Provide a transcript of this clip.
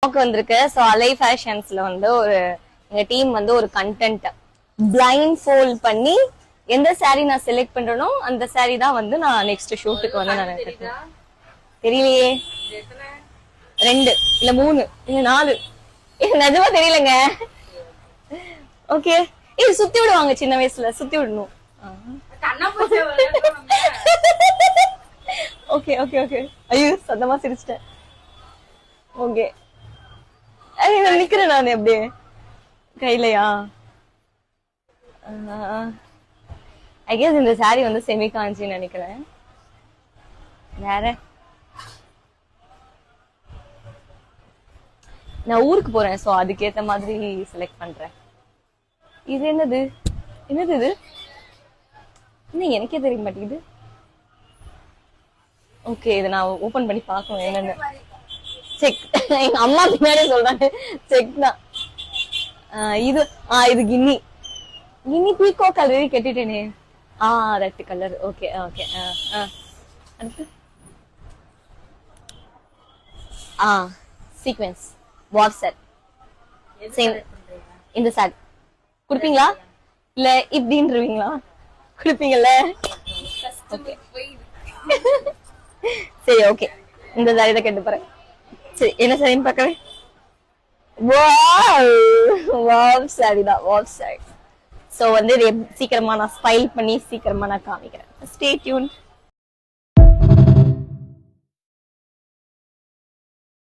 வந்திருக்கு. சோ அலை ஃபேஷன்ஸ்ல வந்து எங்க டீம் வந்து ஒரு கண்டென்ட் பிளைண்ட் ஃபோல்ட் பண்ணி எந்த சாரி நான் செலக்ட் பண்றேனோ அந்த சாரி தான் வந்து நான் நெக்ஸ்ட் ஷூட்டுக்கு வந்து நான் கட்டுறேன். தெரியலையே, 2 இல்ல 3 இல்ல 4 நிஜமா தெரியலங்க. ஓகே, சுத்தி விடுவாங்க சின்ன வயசுல, சுத்தி விடணும். Okay okay okay. ஐயோ சத்தமா சிரிச்சிட்டேன். ஓகே, நிக்கிறேன் நான் அப்படியே கையிலையா. ஐ கெஸ் இந்த சாரி வந்து செமி காஞ்சின்னு நினைக்கிறேன். வேற நான் ஊருக்கு போறேன், சோ அதுக்கேத்த மாதிரி செலக்ட் பண்றேன். இது என்னது என்னது இது இன்னும் எனக்கே தெரிய மாட்டேங்குது. ஓகே, இதை நான் ஓபன் பண்ணி பார்க்கணும் என்னன்னு. செக், எங்க அம்மா பின்னாடி சொல்றாங்க செக் தான். இது இது கின்னி கின்னி பீகோ கலர் கட்டிட்டேனே. Red colour. Okay okay. அடுத்து சீக்வென்ஸ் வார் செட். சேம் இந்த சாரி குடுப்பீங்களா இல்ல இப்படின்றீங்களா? குடுப்பீங்கல்ல. சரி ஓகே, இந்த சாரி தான் கேட்டு போறேன். சரி, என்ன சாரின்னு பாக்குறேன். வாவ் சாரி தான், வாவ் சாரி. சோ வந்து சீக்கிரமா நான் ஸ்டைல் பண்ணி சீக்கிரமா நான் காமிக்கிறேன். Stay tune.